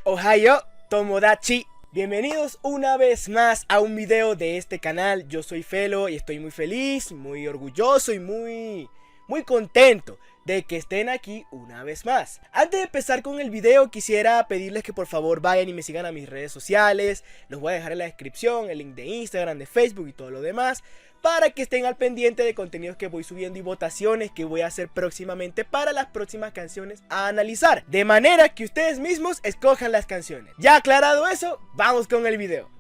Ohayo Tomodachi. Bienvenidos una vez más a un video de este canal. Yo soy Felo y estoy muy feliz, muy orgulloso y muy contento de que estén aquí una vez más. Antes de empezar con el video, quisiera pedirles que por favor vayan y me sigan a mis redes sociales. Los voy a dejar en la descripción, el link de Instagram, de Facebook y todo lo demás, para que estén al pendiente de contenidos que voy subiendo y votaciones que voy a hacer próximamente para las próximas canciones a analizar, de manera que ustedes mismos escojan las canciones. Ya aclarado eso, vamos con el video.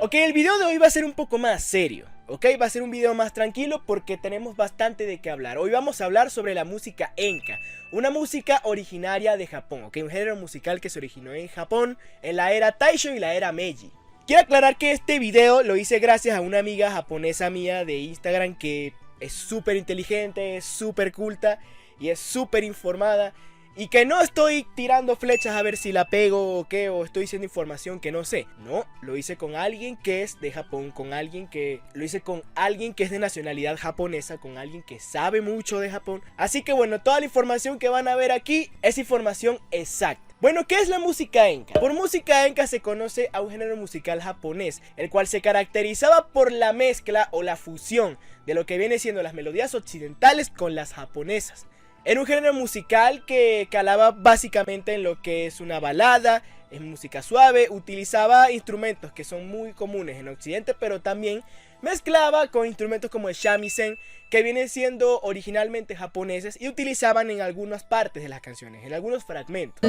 Ok, el video de hoy va a ser un poco más serio. Ok, va a ser un video más tranquilo porque tenemos bastante de qué hablar. Hoy vamos a hablar sobre la música enka, una música originaria de Japón, ok, un género musical que se originó en Japón en la era Taisho y la era Meiji. Quiero aclarar que este video lo hice gracias a una amiga japonesa mía de Instagram que es súper inteligente, es súper culta y es súper informada. Y que no estoy tirando flechas a ver si la pego o qué, o estoy diciendo información que no sé. No, lo hice con alguien que es de Japón, lo hice con alguien que es de nacionalidad japonesa, con alguien que sabe mucho de Japón. Así que bueno, toda la información que van a ver aquí es información exacta. Bueno, ¿qué es la música enka? Por música enka se conoce a un género musical japonés, el cual se caracterizaba por la mezcla o la fusión de lo que viene siendo las melodías occidentales con las japonesas. Era un género musical que calaba básicamente en lo que es una balada, es música suave, utilizaba instrumentos que son muy comunes en Occidente, pero también mezclaba con instrumentos como el shamisen, que vienen siendo originalmente japoneses y utilizaban en algunas partes de las canciones, en algunos fragmentos.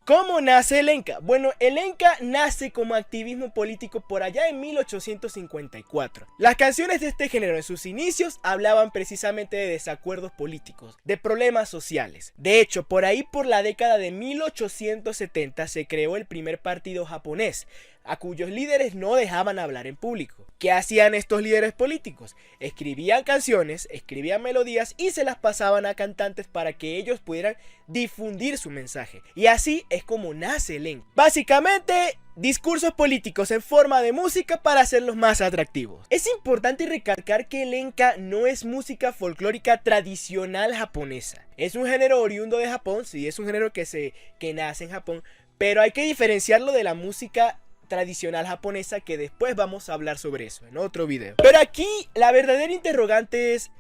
¿Cómo nace el enka? Bueno, el enka nace como activismo político por allá en 1854. Las canciones de este género en sus inicios hablaban precisamente de desacuerdos políticos, de problemas sociales. De hecho, por ahí por la década de 1870 se creó el primer partido japonés, a cuyos líderes no dejaban hablar en público. ¿Qué hacían estos líderes políticos? Escribían canciones, escribían melodías y se las pasaban a cantantes para que ellos pudieran difundir su mensaje. Y así es como nace el enka. Básicamente, discursos políticos en forma de música para hacerlos más atractivos. Es importante recalcar que el enka no es música folclórica tradicional japonesa. Es un género oriundo de Japón, sí, es un género que nace en Japón, pero hay que diferenciarlo de la música tradicional japonesa, que después vamos a hablar sobre eso en otro video. Pero aquí la verdadera interrogante es: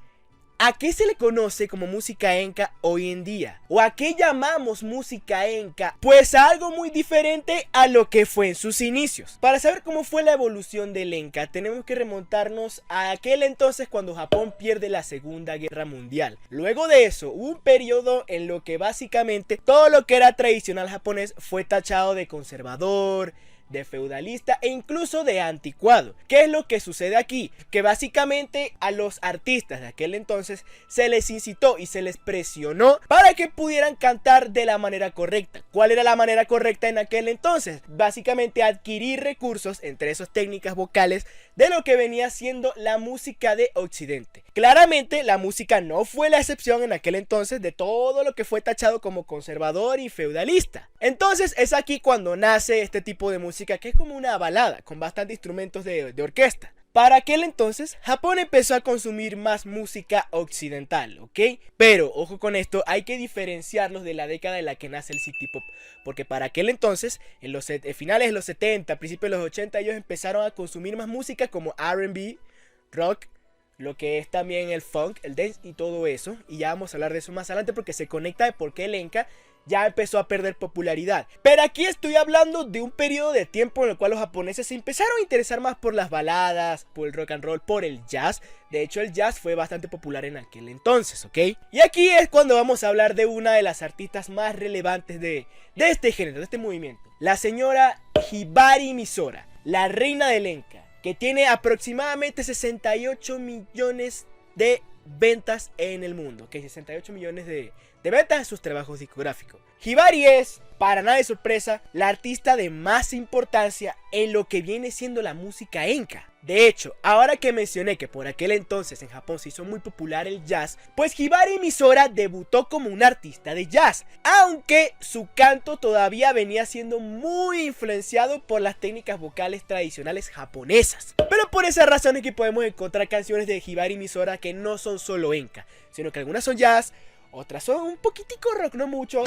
¿a qué se le conoce como música enka hoy en día? ¿O a qué llamamos música enka? Pues a algo muy diferente a lo que fue en sus inicios. Para saber cómo fue la evolución del enka, tenemos que remontarnos a aquel entonces cuando Japón pierde la Segunda Guerra Mundial. Luego de eso, hubo un periodo en lo que básicamente todo lo que era tradicional japonés fue tachado de conservador, de feudalista e incluso de anticuado. ¿Qué es lo que sucede aquí? Que básicamente a los artistas de aquel entonces se les incitó y se les presionó para que pudieran cantar de la manera correcta. ¿Cuál era la manera correcta en aquel entonces? Básicamente adquirir recursos, entre esas técnicas vocales, de lo que venía siendo la música de Occidente. Claramente la música no fue la excepción en aquel entonces de todo lo que fue tachado como conservador y feudalista. Entonces es aquí cuando nace este tipo de música, que es como una balada con bastantes instrumentos de orquesta. Para aquel entonces, Japón empezó a consumir más música occidental, ¿ok? Pero, ojo con esto, hay que diferenciarlos de la década en la que nace el City Pop. Porque para aquel entonces, en los finales de los 70, principios de los 80, ellos empezaron a consumir más música como R&B, rock, lo que es también el funk, el dance y todo eso. Y ya vamos a hablar de eso más adelante porque se conecta de por qué el enka ya empezó a perder popularidad. Pero aquí estoy hablando de un periodo de tiempo en el cual los japoneses se empezaron a interesar más por las baladas, por el rock and roll, por el jazz. De hecho, el jazz fue bastante popular en aquel entonces, ¿ok? Y aquí es cuando vamos a hablar de una de las artistas más relevantes de este género, de este movimiento. La señora Hibari Misora, la reina del enka, que tiene aproximadamente 68 millones de ventas en el mundo, que 68 millones de ventas en sus trabajos discográficos. Hibari es, para nada de sorpresa, la artista de más importancia en lo que viene siendo la música enka. De hecho, ahora que mencioné que por aquel entonces en Japón se hizo muy popular el jazz, pues Hibari Misora debutó como una artista de jazz, aunque su canto todavía venía siendo muy influenciado por las técnicas vocales tradicionales japonesas. Pero por esas razones que podemos encontrar canciones de Hibari Misora que no son solo enka, sino que algunas son jazz, otras son un poquitico rock, no mucho.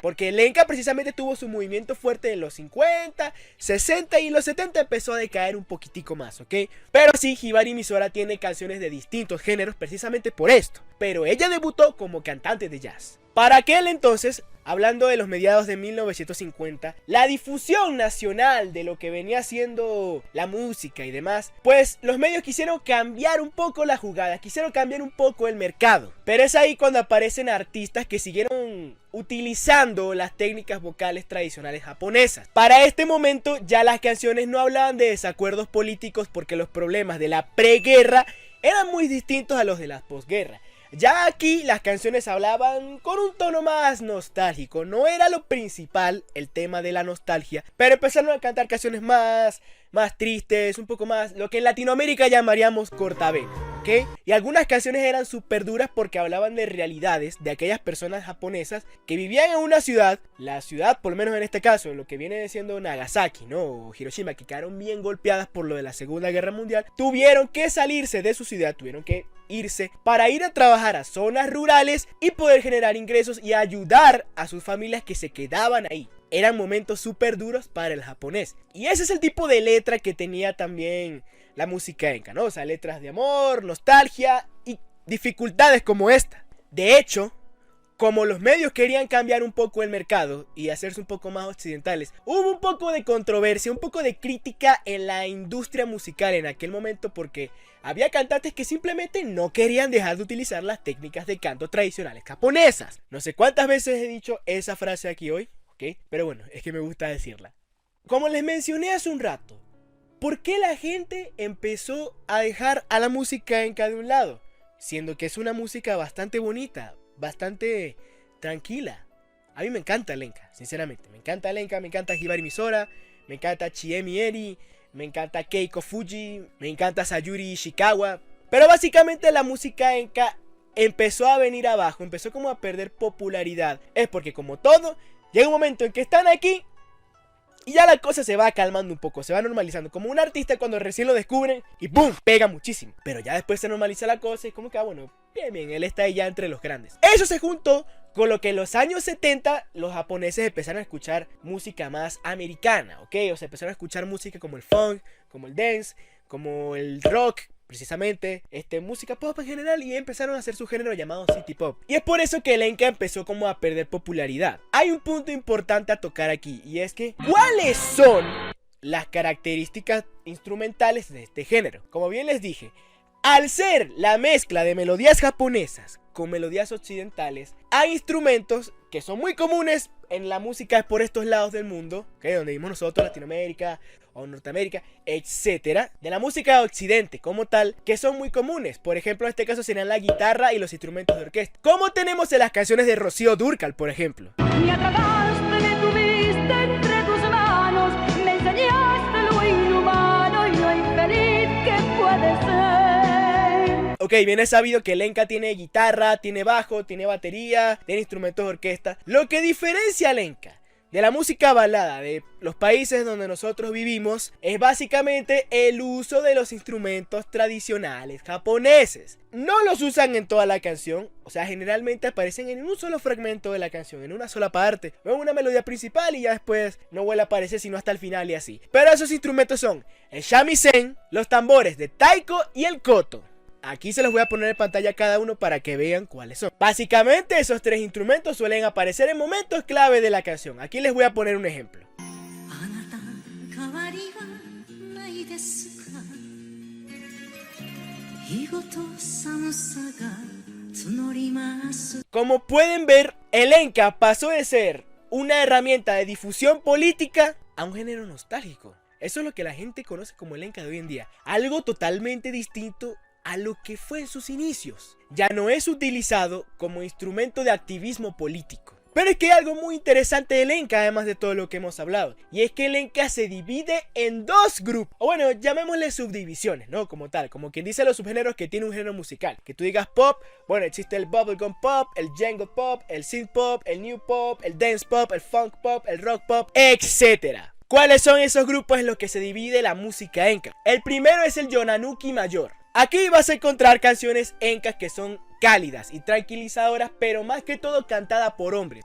Porque el enka precisamente tuvo su movimiento fuerte en los 50, 60 y en los 70 empezó a decaer un poquitico más, ¿ok? Pero sí, Hibari Misora tiene canciones de distintos géneros precisamente por esto. Pero ella debutó como cantante de jazz. Para aquel entonces, hablando de los mediados de 1950, la difusión nacional de lo que venía siendo la música y demás, pues los medios quisieron cambiar un poco la jugada, quisieron cambiar un poco el mercado. Pero es ahí cuando aparecen artistas que siguieron utilizando las técnicas vocales tradicionales japonesas. Para este momento ya las canciones no hablaban de desacuerdos políticos porque los problemas de la preguerra eran muy distintos a los de la posguerra. Ya aquí las canciones hablaban con un tono más nostálgico, no era lo principal el tema de la nostalgia, pero empezaron a cantar canciones más tristes, un poco más, lo que en Latinoamérica llamaríamos cortavenas, ¿ok? Y algunas canciones eran súper duras porque hablaban de realidades de aquellas personas japonesas que vivían en una ciudad, la ciudad, por lo menos en este caso, lo que viene siendo Nagasaki, ¿no? O Hiroshima, que quedaron bien golpeadas por lo de la Segunda Guerra Mundial, tuvieron que salirse de su ciudad, tuvieron que irse para ir a trabajar a zonas rurales y poder generar ingresos y ayudar a sus familias que se quedaban ahí. Eran momentos súper duros para el japonés. Y ese es el tipo de letra que tenía también la música enka, ¿no? O sea, letras de amor, nostalgia y dificultades como esta. De hecho, como los medios querían cambiar un poco el mercado y hacerse un poco más occidentales, hubo un poco de controversia, un poco de crítica en la industria musical en aquel momento porque había cantantes que simplemente no querían dejar de utilizar las técnicas de canto tradicionales japonesas. No sé cuántas veces he dicho esa frase aquí hoy, ¿ok? Pero bueno, es que me gusta decirla. Como les mencioné hace un rato, ¿por qué la gente empezó a dejar a la música enka de un lado? Siendo que es una música bastante bonita, bastante tranquila. A mí me encanta el enka, sinceramente. Me encanta el enka, me encanta Hibari Misora, me encanta Chiemi Eri, me encanta Keiko Fuji, me encanta Sayuri Ishikawa. Pero básicamente la música enka empezó a venir abajo, empezó como a perder popularidad. Es porque como todo, llega un momento en que están aquí y ya la cosa se va calmando un poco, se va normalizando. Como un artista cuando recién lo descubren y ¡boom! Pega muchísimo. Pero ya después se normaliza la cosa y como que, bueno, bien, él está ahí ya entre los grandes. Eso se juntó con lo que en los años 70 los japoneses empezaron a escuchar música más americana, ¿ok? O sea, empezaron a escuchar música como el funk, como el dance, como el rock, precisamente, música pop en general, y empezaron a hacer su género llamado city pop. Y es por eso que el enka empezó como a perder popularidad. Hay un punto importante a tocar aquí, y es que ¿cuáles son las características instrumentales de este género? Como bien les dije, al ser la mezcla de melodías japonesas con melodías occidentales, hay instrumentos que son muy comunes en la música por estos lados del mundo, ¿okay? Donde vivimos nosotros, Latinoamérica o Norteamérica, etcétera, de la música de occidente como tal, que son muy comunes. Por ejemplo, en este caso serían la guitarra y los instrumentos de orquesta, como tenemos en las canciones de Rocío Dúrcal, por ejemplo. Me atrapaste, me tuviste entre tus manos, me enseñaste lo inhumano y lo infeliz que puede ser. Ok, bien es sabido que el enka tiene guitarra, tiene bajo, tiene batería, tiene instrumentos de orquesta. Lo que diferencia al enka de la música balada de los países donde nosotros vivimos es básicamente el uso de los instrumentos tradicionales japoneses. No los usan en toda la canción, o sea, generalmente aparecen en un solo fragmento de la canción, en una sola parte, o en una melodía principal y ya después no vuelve a aparecer sino hasta el final y así. Pero esos instrumentos son el shamisen, los tambores de taiko y el koto. Aquí se los voy a poner en pantalla cada uno para que vean cuáles son. Básicamente esos tres instrumentos suelen aparecer en momentos clave de la canción. Aquí les voy a poner un ejemplo. Como pueden ver, el enka pasó de ser una herramienta de difusión política a un género nostálgico. Eso es lo que la gente conoce como el enka de hoy en día. Algo totalmente distinto a lo que fue en sus inicios. Ya no es utilizado como instrumento de activismo político. Pero es que hay algo muy interesante del enka, además de todo lo que hemos hablado. Y es que el enka se divide en dos grupos. O bueno, llamémosle subdivisiones, ¿no? Como tal, como quien dice los subgéneros que tiene un género musical. Que tú digas pop, bueno, existe el bubblegum pop, el jungle pop, el synth pop, el new pop, el dance pop, el funk pop, el rock pop, etc. ¿Cuáles son esos grupos en los que se divide la música enka? El primero es el Yonanuki mayor. Aquí vas a encontrar canciones enkas que son cálidas y tranquilizadoras, pero más que todo cantadas por hombres.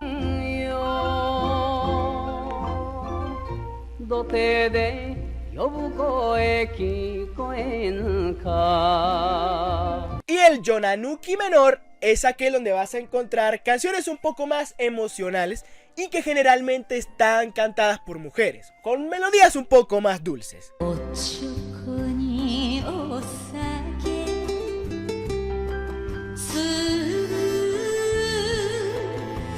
Y el Yonanuki menor es aquel donde vas a encontrar canciones un poco más emocionales y que generalmente están cantadas por mujeres, con melodías un poco más dulces.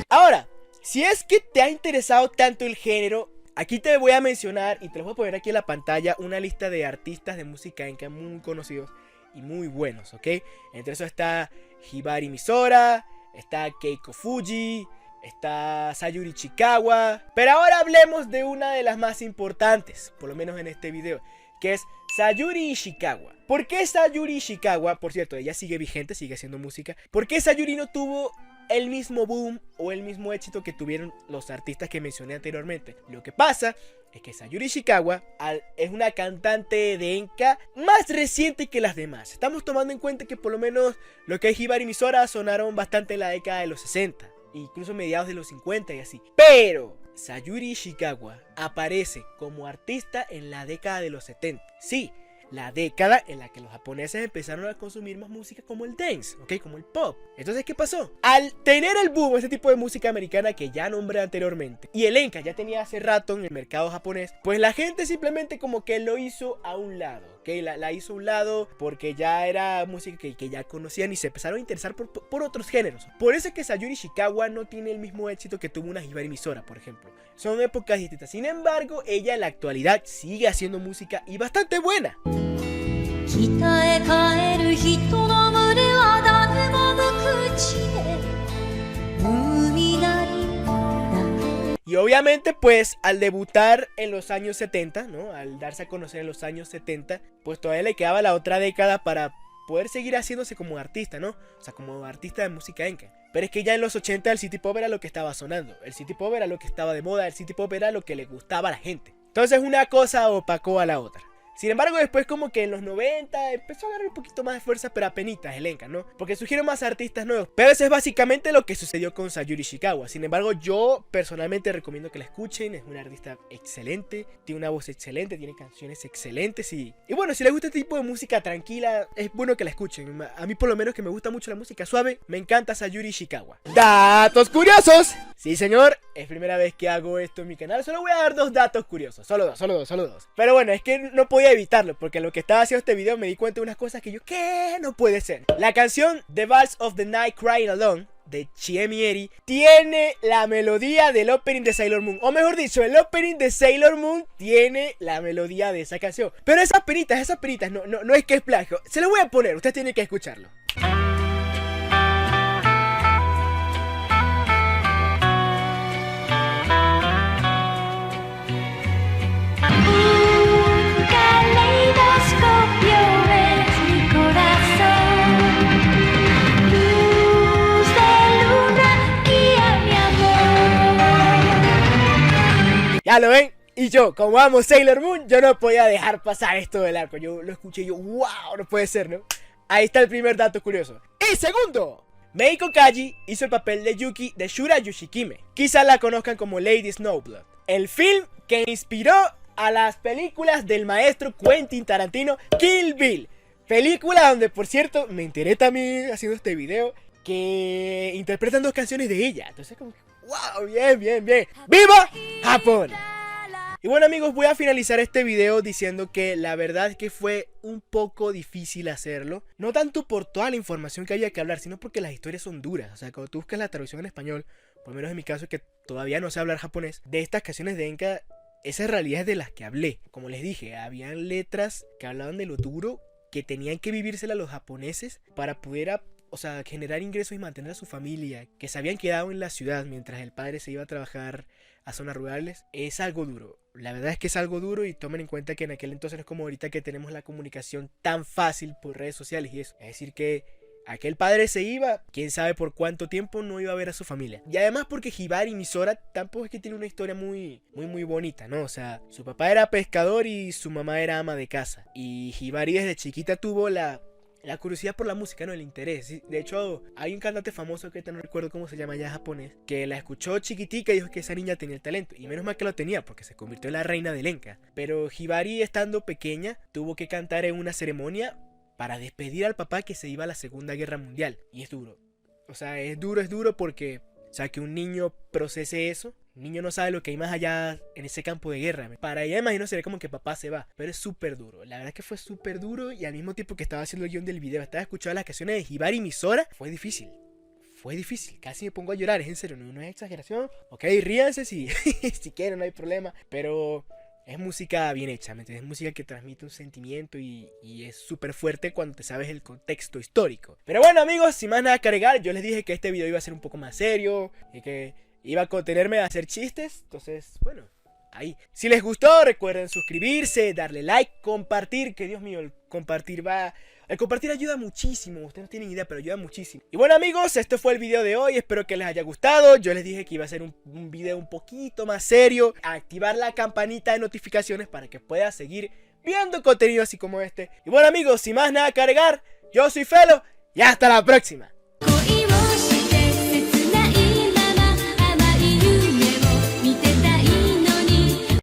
Ahora, si es que te ha interesado tanto el género, aquí te voy a mencionar y te los voy a poner aquí en la pantalla una lista de artistas de música enka muy conocidos y muy buenos, ¿ok? Entre esos está Hibari Misora, está Keiko Fuji, está Sayuri Ishikawa. Pero ahora hablemos de una de las más importantes, por lo menos en este video, que es Sayuri Ishikawa. ¿Por qué Sayuri Ishikawa? Por cierto, ella sigue vigente, sigue haciendo música. ¿Por qué Sayuri no tuvo el mismo boom o el mismo éxito que tuvieron los artistas que mencioné anteriormente? Lo que pasa es que Sayuri Ishikawa es una cantante de enka más reciente que las demás. Estamos tomando en cuenta que por lo menos lo que es Hibari Misora sonaron bastante en la década de los 60, incluso mediados de los 50 y así. Pero Sayuri Ishikawa aparece como artista en la década de los 70. Sí, la década en la que los japoneses empezaron a consumir más música como el dance, ¿ok? Como el pop. Entonces, ¿qué pasó? Al tener el boom, este tipo de música americana que ya nombré anteriormente, y el enka ya tenía hace rato en el mercado japonés, pues la gente simplemente como que lo hizo a un lado, ¿ok? La hizo a un lado porque ya era música que ya conocían y se empezaron a interesar por otros géneros. Por eso es que Sayuri Ishikawa no tiene el mismo éxito que tuvo una Hibari Misora, por ejemplo. Son épocas distintas. Sin embargo, ella en la actualidad sigue haciendo música y bastante buena. Y obviamente pues al debutar en los años 70, ¿no? Al darse a conocer en los años 70, pues todavía le quedaba la otra década para poder seguir haciéndose como artista, ¿no? O sea, como artista de música enka. Pero es que ya en los 80 el city pop era lo que estaba sonando, el city pop era lo que estaba de moda, el city pop era lo que le gustaba a la gente. Entonces una cosa opacó a la otra. Sin embargo, después como que en los 90 empezó a agarrar un poquito más de fuerza, pero apenitas el enka, ¿no? Porque surgieron más artistas nuevos. Pero eso es básicamente lo que sucedió con Sayuri Ishikawa. Sin embargo, yo personalmente recomiendo que la escuchen. Es una artista excelente, tiene una voz excelente, tiene canciones excelentes y bueno, si les gusta este tipo de música tranquila, es bueno que la escuchen. A mí por lo menos que me gusta mucho la música suave, me encanta Sayuri Ishikawa. ¡Datos curiosos! Sí, señor, es primera vez que hago esto en mi canal. Solo voy a dar dos datos curiosos, solo dos. Pero bueno, es que no podía evitarlo, porque lo que estaba haciendo este video me di cuenta de unas cosas que yo, ¿qué? No puede ser. La canción The Vals of the Night Crying Alone de Chiemi Eri tiene la melodía del opening de Sailor Moon, o mejor dicho, el opening de Sailor Moon tiene la melodía de esa canción. Pero esas penitas, no es que es plagio. Se lo voy a poner, usted tiene que escucharlo. Ya lo ven, y yo, como amo Sailor Moon, yo no podía dejar pasar esto del arco. Yo lo escuché y yo, wow, no puede ser, ¿no? Ahí está el primer dato curioso. Y segundo, Meiko Kaji hizo el papel de Yuki de Shura Yoshikime. Quizás la conozcan como Lady Snowblood, el film que inspiró a las películas del maestro Quentin Tarantino, Kill Bill. Película donde, por cierto, me enteré también haciendo este video que interpretan dos canciones de ella. Entonces como que, wow, bien. ¡Viva Japón! Y bueno amigos, voy a finalizar este video diciendo que la verdad es que fue un poco difícil hacerlo. No tanto por toda la información que había que hablar, sino porque las historias son duras. O sea, cuando tú buscas la traducción en español, por lo menos en mi caso que todavía no sé hablar japonés, de estas canciones de enka esas realidades de las que hablé. Como les dije, habían letras que hablaban de lo duro que tenían que vivírsela los japoneses para poder generar ingresos y mantener a su familia, que se habían quedado en la ciudad mientras el padre se iba a trabajar a zonas rurales. Es algo duro. La verdad es que es algo duro, y tomen en cuenta que en aquel entonces no es como ahorita que tenemos la comunicación tan fácil por redes sociales y eso. Es decir que aquel padre se iba, quién sabe por cuánto tiempo no iba a ver a su familia. Y además porque Hibari Misora tampoco es que tiene una historia muy bonita, ¿no? O sea, su papá era pescador y su mamá era ama de casa. Y Hibari desde chiquita tuvo la curiosidad por la música, ¿no? El interés. De hecho, hay un cantante famoso que no recuerdo cómo se llama ya japonés, que la escuchó chiquitica y dijo que esa niña tenía el talento. Y menos mal que lo tenía, porque se convirtió en la reina del enka. Pero Hibari, estando pequeña, tuvo que cantar en una ceremonia para despedir al papá que se iba a la Segunda Guerra Mundial. Y es duro. O sea, es duro porque, o sea, que un niño procese eso. Un niño no sabe lo que hay más allá en ese campo de guerra. Para ella, imagino, sería como que papá se va. Pero es súper duro. La verdad es que fue súper duro. Y al mismo tiempo que estaba haciendo el guión del video, estaba escuchando las canciones de Hibari Misora. Fue difícil. Casi me pongo a llorar. Es en serio, no es exageración. Ok, ríanse si quieren, no hay problema. Pero es música bien hecha, ¿me entiendes? Es música que transmite un sentimiento y es súper fuerte cuando te sabes el contexto histórico. Pero bueno, amigos, sin más nada que agregar, yo les dije que este video iba a ser un poco más serio y que iba a contenerme a hacer chistes. Entonces, bueno, ahí. Si les gustó, recuerden suscribirse, darle like, compartir, que Dios mío, el compartir ayuda muchísimo. Ustedes no tienen idea, pero ayuda muchísimo. Y bueno, amigos, este fue el video de hoy. Espero que les haya gustado. Yo les dije que iba a ser un video un poquito más serio. Activar la campanita de notificaciones para que puedas seguir viendo contenido así como este. Y bueno, amigos, sin más nada que agregar, yo soy Felo y hasta la próxima.